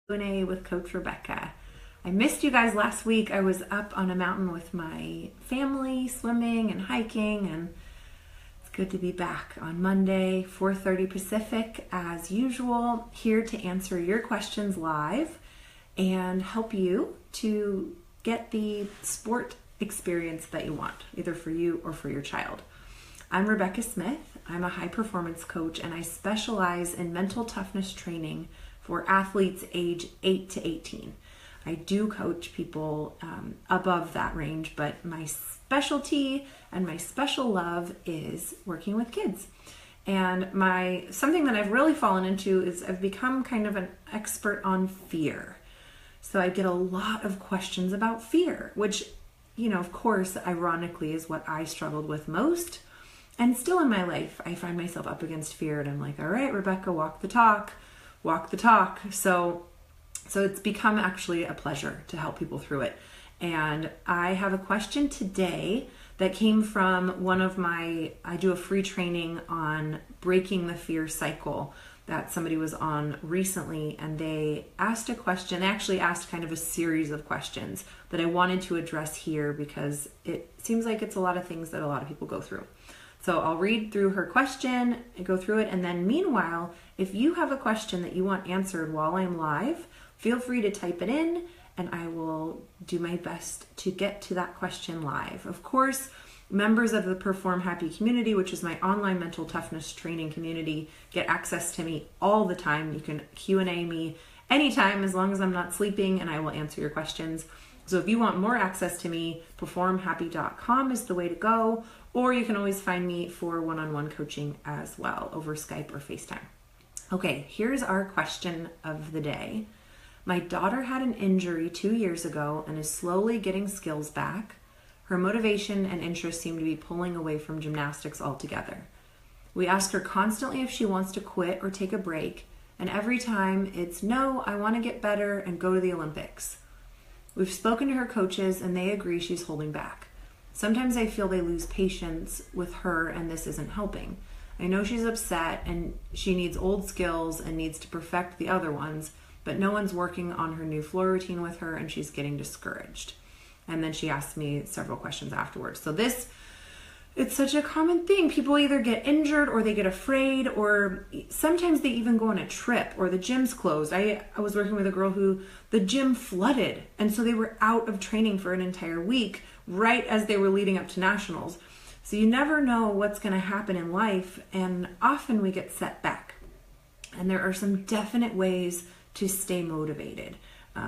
Q&A with Coach Rebecca. I missed you guys last week. I was up on a mountain with my family, swimming and hiking, and it's good to be back on Monday, 4:30 Pacific, as usual, here to answer your questions live and help you to get the sport experience that you want, either for you or for your child. I'm Rebecca Smith. I'm a high performance coach, and I specialize in mental toughness training for athletes age 8 to 18. I do coach people above that range, but my specialty and my special love is working with kids. And something that I've really fallen into is I've become kind of an expert on fear. So I get a lot of questions about fear, which, of course, ironically is what I struggled with most. And still in my life, I find myself up against fear, and I'm like, all right, Rebecca, walk the talk. So it's become actually a pleasure to help people through it. And I have a question today that came from I do a free training on breaking the fear cycle that somebody was on recently, and they asked a question. They actually asked kind of a series of questions that I wanted to address here because it seems like it's a lot of things that a lot of people go through. So I'll read through her question and go through it. And then meanwhile, if you have a question that you want answered while I'm live, feel free to type it in and I will do my best to get to that question live. Of course, members of the Perform Happy community, which is my online mental toughness training community, get access to me all the time. You can Q&A me anytime as long as I'm not sleeping, and I will answer your questions. So if you want more access to me, performhappy.com is the way to go. Or you can always find me for one-on-one coaching as well over Skype or FaceTime. Okay, here's our question of the day. My daughter had an injury 2 years ago and is slowly getting skills back. Her motivation and interest seem to be pulling away from gymnastics altogether. We ask her constantly if she wants to quit or take a break, and every time it's no, I want to get better and go to the Olympics. We've spoken to her coaches and they agree she's holding back. Sometimes I feel they lose patience with her and this isn't helping. I know she's upset and she needs old skills and needs to perfect the other ones, but no one's working on her new floor routine with her and she's getting discouraged. And then she asked me several questions afterwards. So it's such a common thing. People either get injured or they get afraid, or sometimes they even go on a trip or the gym's closed. I was working with a girl who the gym flooded, and so they were out of training for an entire week right as they were leading up to nationals. So you never know what's going to happen in life, and often we get set back. And there are some definite ways to stay motivated.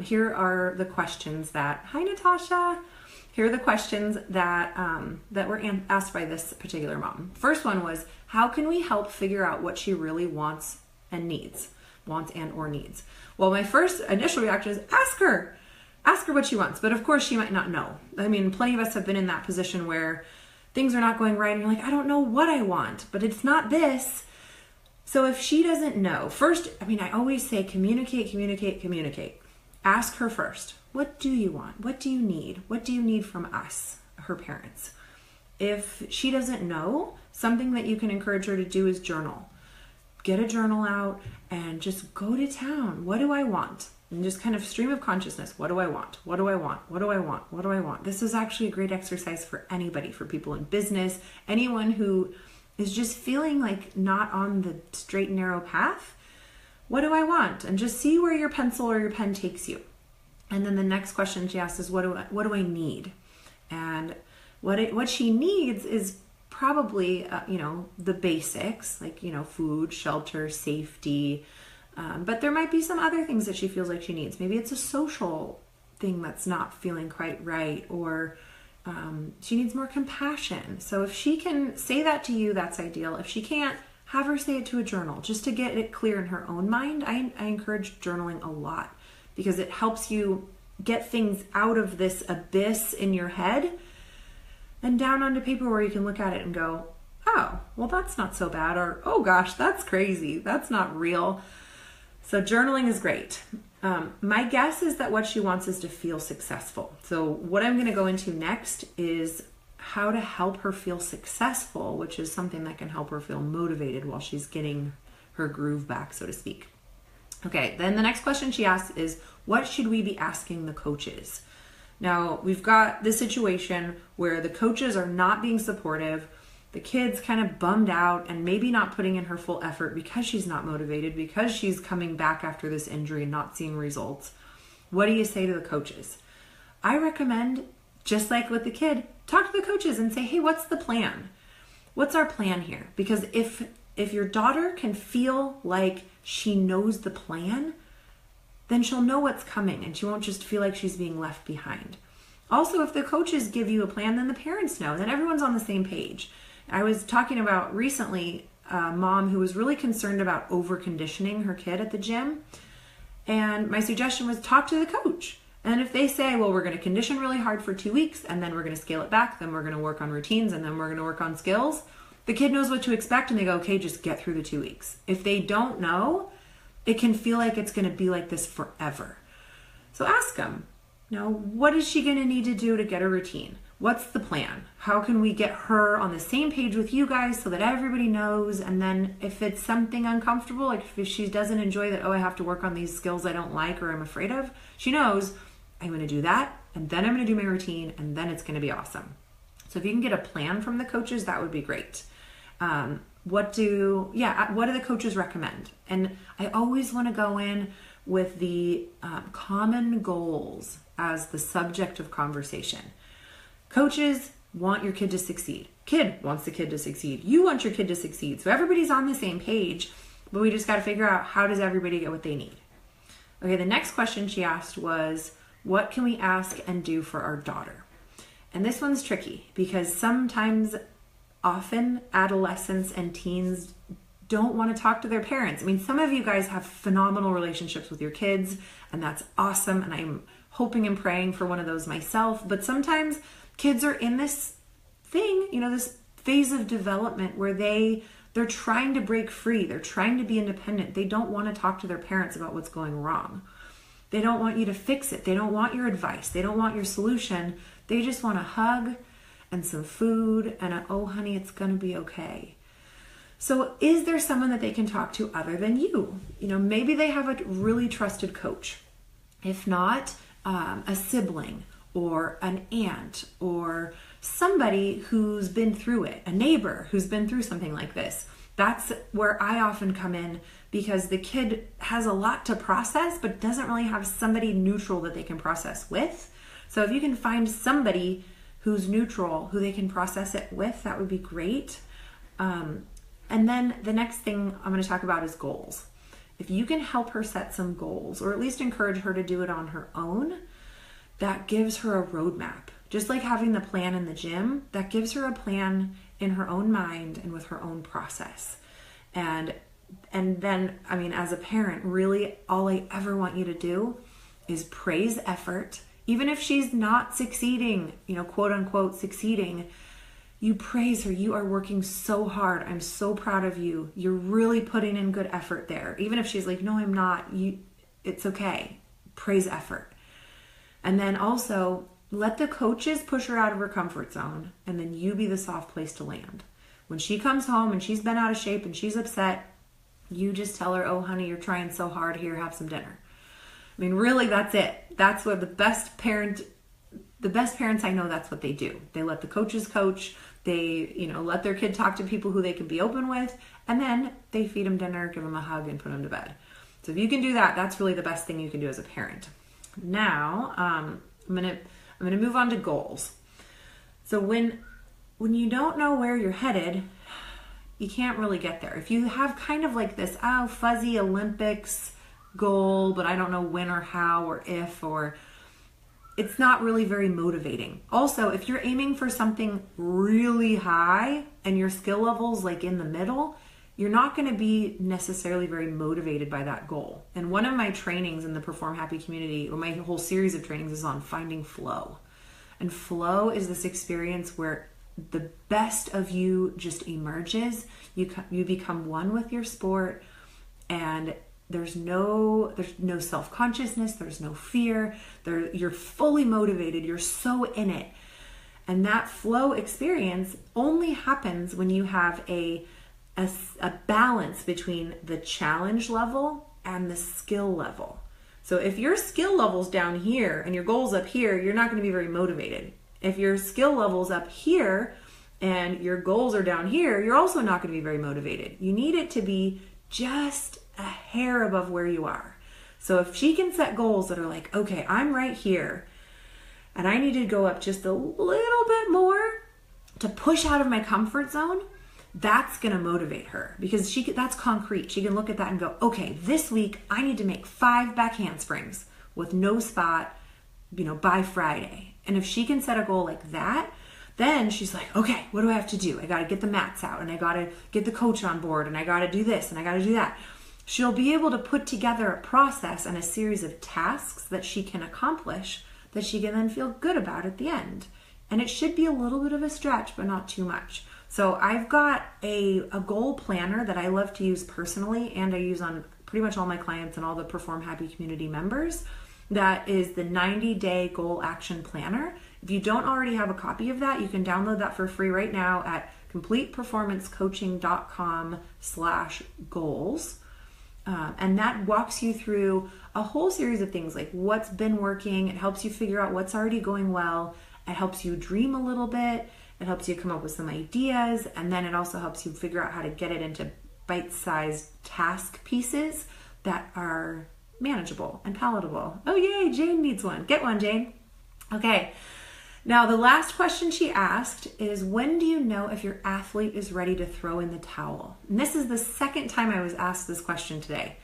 Here are the questions hi Natasha. Here are the questions that were asked by this particular mom. First one was, how can we help figure out what she really wants and needs? Well, my first initial reaction is ask her what she wants. But of course she might not know. I mean, plenty of us have been in that position where things are not going right and you're like, I don't know what I want, but it's not this. So if she doesn't know, first, I always say communicate. Ask her first. What do you want? What do you need? What do you need from us, her parents? If she doesn't know, something that you can encourage her to do is journal. Get a journal out and just go to town. What do I want? And just kind of stream of consciousness. What do I want? What do I want? What do I want? What do I want? This is actually a great exercise for anybody, for people in business, anyone who is just feeling like not on the straight and narrow path. What do I want? And just see where your pencil or your pen takes you. And then the next question she asks is, what do I need? And what she needs is probably, the basics, like, food, shelter, safety. But there might be some other things that she feels like she needs. Maybe it's a social thing that's not feeling quite right, or she needs more compassion. So if she can say that to you, that's ideal. If she can't, have her say it to a journal just to get it clear in her own mind. I encourage journaling a lot because it helps you get things out of this abyss in your head and down onto paper where you can look at it and go, oh, well, that's not so bad, or, oh gosh, that's crazy. That's not real. So journaling is great. My guess is that what she wants is to feel successful. So what I'm going to go into next is how to help her feel successful, which is something that can help her feel motivated while she's getting her groove back, so to speak. Okay, then the next question she asks is, what should we be asking the coaches? Now, we've got this situation where the coaches are not being supportive, the kid's kind of bummed out and maybe not putting in her full effort because she's not motivated, because she's coming back after this injury and not seeing results. What do you say to the coaches? I recommend, just like with the kid, talk to the coaches and say, hey, what's the plan? What's our plan here? Because if your daughter can feel like she knows the plan, then she'll know what's coming and she won't just feel like she's being left behind. Also, if the coaches give you a plan, then the parents know, then everyone's on the same page. I was talking about recently a mom who was really concerned about over-conditioning her kid at the gym. And my suggestion was talk to the coach. And if they say, well, we're going to condition really hard for 2 weeks and then we're going to scale it back, then we're going to work on routines and then we're going to work on skills, the kid knows what to expect and they go, okay, just get through the 2 weeks. If they don't know, it can feel like it's going to be like this forever. So ask them, what is she going to need to do to get a routine? What's the plan? How can we get her on the same page with you guys so that everybody knows? And then if it's something uncomfortable, like if she doesn't enjoy that, I have to work on these skills I don't like or I'm afraid of, she knows I'm going to do that and then I'm going to do my routine and then it's going to be awesome. So if you can get a plan from the coaches, that would be great. What do the coaches recommend? And I always want to go in with the common goals as the subject of conversation. Coaches want your kid to succeed. Kid wants the kid to succeed. You want your kid to succeed. So everybody's on the same page, but we just got to figure out, how does everybody get what they need? Okay, the next question she asked was, what can we ask and do for our daughter? And this one's tricky because often adolescents and teens don't want to talk to their parents. I mean, some of you guys have phenomenal relationships with your kids and that's awesome. And I'm hoping and praying for one of those myself. But sometimes kids are in this thing, this phase of development where they're trying to break free. They're trying to be independent. They don't want to talk to their parents about what's going wrong. They don't want you to fix it. They don't want your advice. They don't want your solution. They just want a hug and some food and oh, honey, it's going to be okay. So is there someone that they can talk to other than you? Maybe they have a really trusted coach. If not, a sibling or an aunt or somebody who's been through it, a neighbor who's been through something like this. That's where I often come in because the kid has a lot to process but doesn't really have somebody neutral that they can process with. So if you can find somebody who's neutral, who they can process it with, that would be great. And then the next thing I'm going to talk about is goals. If you can help her set some goals, or at least encourage her to do it on her own, that gives her a roadmap. Just like having the plan in the gym, that gives her a plan in her own mind and with her own process. And then, as a parent, really all I ever want you to do is praise effort. Even if she's not succeeding, quote unquote succeeding, you praise her. You are working so hard. I'm so proud of you. You're really putting in good effort there. Even if she's like, no, I'm not. It's okay. Praise effort. And then also let the coaches push her out of her comfort zone. And then you be the soft place to land. When she comes home and she's been out of shape and she's upset, you just tell her, oh, honey, you're trying so hard. Here, have some dinner. Really, that's it. That's what the best parents I know, that's what they do. They let the coaches coach. They, let their kid talk to people who they can be open with, and then they feed them dinner, give them a hug, and put them to bed. So if you can do that, that's really the best thing you can do as a parent. Now, I'm gonna move on to goals. So when you don't know where you're headed, you can't really get there. If you have kind of like this, fuzzy Olympics goal, but I don't know when or how or if, or it's not really very motivating. Also, if you're aiming for something really high and your skill level's like in the middle, you're not going to be necessarily very motivated by that goal. And one of my trainings in the Perform Happy community, or my whole series of trainings, is on finding flow. And flow is this experience where the best of you just emerges. You become one with your sport, and there's no self-consciousness, there's no fear, you're fully motivated, you're so in it. And that flow experience only happens when you have a balance between the challenge level and the skill level. So if your skill level's down here and your goal's up here, you're not going to be very motivated. If your skill level's up here and your goals are down here, you're also not going to be very motivated. You need it to be just a hair above where you are. So if she can set goals that are like, okay, I'm right here and I need to go up just a little bit more to push out of my comfort zone, that's going to motivate her because that's concrete. She can look at that and go, okay, this week I need to make 5 back handsprings with no spot, by Friday. And if she can set a goal like that, then she's like, okay, what do I have to do? I got to get the mats out and I got to get the coach on board and I got to do this and I got to do that. She'll be able to put together a process and a series of tasks that she can accomplish that she can then feel good about at the end. And it should be a little bit of a stretch, but not too much. So I've got a goal planner that I love to use personally, and I use on pretty much all my clients and all the Perform Happy community members. That is the 90-day goal action planner. If you don't already have a copy of that, you can download that for free right now at completeperformancecoaching.com/goals. And that walks you through a whole series of things like what's been working. It helps you figure out what's already going well. It helps you dream a little bit. It helps you come up with some ideas. And then it also helps you figure out how to get it into bite-sized task pieces that are manageable and palatable. Oh, yay, Jane needs one. Get one, Jane. Okay. Now, the last question she asked is, when do you know if your athlete is ready to throw in the towel? And this is the second time I was asked this question today.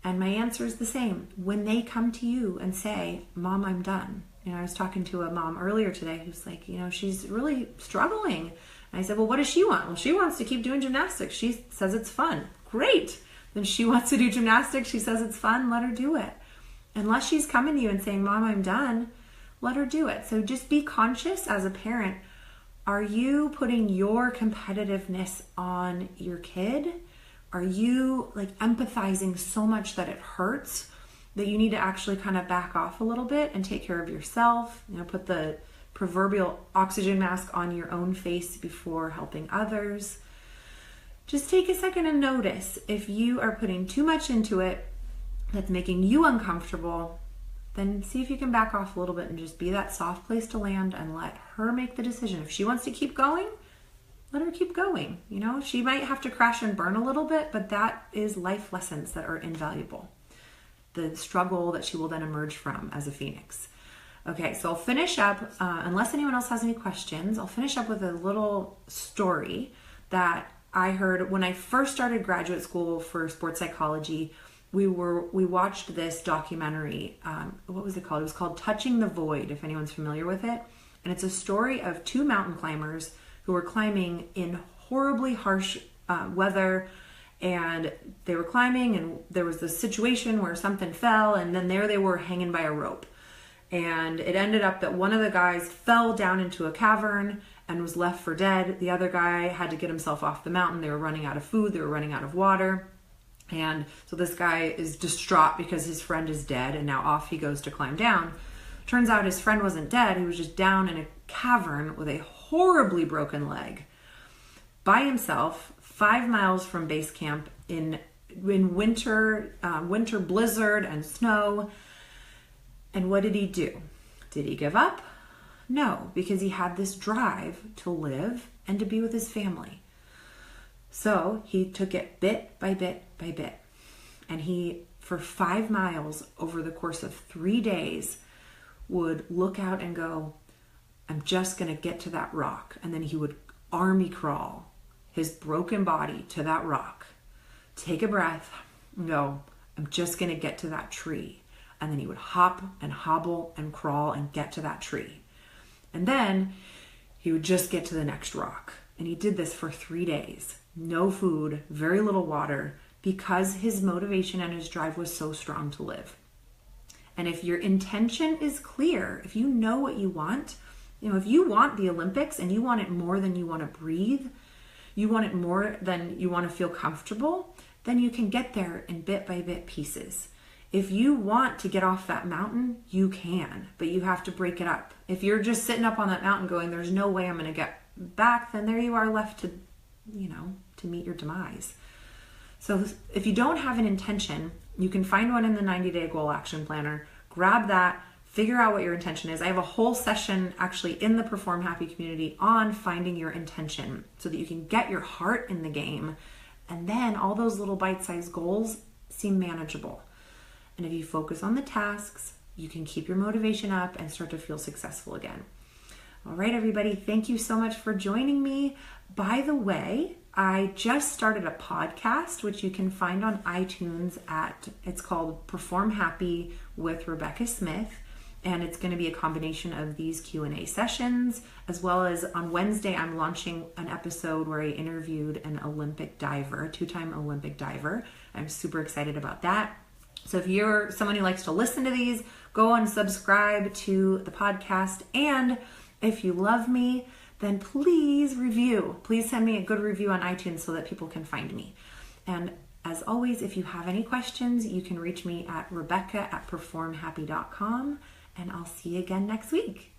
And my answer is the same. When they come to you and say, Mom, I'm done. I was talking to a mom earlier today who's like, she's really struggling. And I said, well, what does she want? Well, she wants to keep doing gymnastics. She says it's fun. Great. Then she wants to do gymnastics. She says it's fun. Let her do it. Unless she's coming to you and saying, Mom, I'm done, let her do it. So just be conscious as a parent. Are you putting your competitiveness on your kid? Are you empathizing so much that it hurts that you need to actually kind of back off a little bit and take care of yourself? Put the proverbial oxygen mask on your own face before helping others. Just take a second and notice if you are putting too much into it that's making you uncomfortable. Then see if you can back off a little bit and just be that soft place to land and let her make the decision. If she wants to keep going, let her keep going. She might have to crash and burn a little bit, but that is life lessons that are invaluable. The struggle that she will then emerge from as a phoenix. Okay, so I'll finish up, unless anyone else has any questions, I'll finish up with a little story that I heard when I first started graduate school for sports psychology. We watched this documentary. What was it called? It was called Touching the Void, if anyone's familiar with it. And it's a story of 2 mountain climbers who were climbing in horribly harsh weather. And they were climbing and there was this situation where something fell, and then there they were hanging by a rope. And it ended up that one of the guys fell down into a cavern and was left for dead. The other guy had to get himself off the mountain. They were running out of food. They were running out of water. And so this guy is distraught because his friend is dead, and now off he goes to climb down. Turns out his friend wasn't dead. He was just down in a cavern with a horribly broken leg by himself, 5 miles from base camp in winter blizzard and snow. And what did he do? Did he give up? No, because he had this drive to live and to be with his family. So he took it bit by bit by bit. And he, for 5 miles over the course of 3 days, would look out and go, I'm just going to get to that rock. And then he would army crawl his broken body to that rock, take a breath, and go, I'm just going to get to that tree. And then he would hop and hobble and crawl and get to that tree. And then he would just get to the next rock. And he did this for 3 days. No food, very little water, because his motivation and his drive was so strong to live. And if your intention is clear, if you know what you want, if you want the Olympics and you want it more than you want to breathe, you want it more than you want to feel comfortable, then you can get there in bit by bit pieces. If you want to get off that mountain, you can, but you have to break it up. If you're just sitting up on that mountain going, there's no way I'm going to get back, then there you are left to meet your demise. So if you don't have an intention, You can find one in the 90-day goal action planner. Grab that, figure out what your intention is. I have a whole session actually in the Perform Happy community on finding your intention so that you can get your heart in the game. And then all those little bite-sized goals seem manageable. And if you focus on the tasks, you can keep your motivation up and start to feel successful again. All right, everybody, thank you so much for joining me. By the way, I just started a podcast, which you can find on iTunes it's called Perform Happy with Rebecca Smith. And it's going to be a combination of these Q&A sessions, as well as on Wednesday, I'm launching an episode where I interviewed an Olympic diver, a 2-time Olympic diver. I'm super excited about that. So if you're someone who likes to listen to these, go and subscribe to the podcast. And if you love me, then please review. Please send me a good review on iTunes so that people can find me. And as always, if you have any questions, you can reach me at rebecca@performhappy.com. And I'll see you again next week.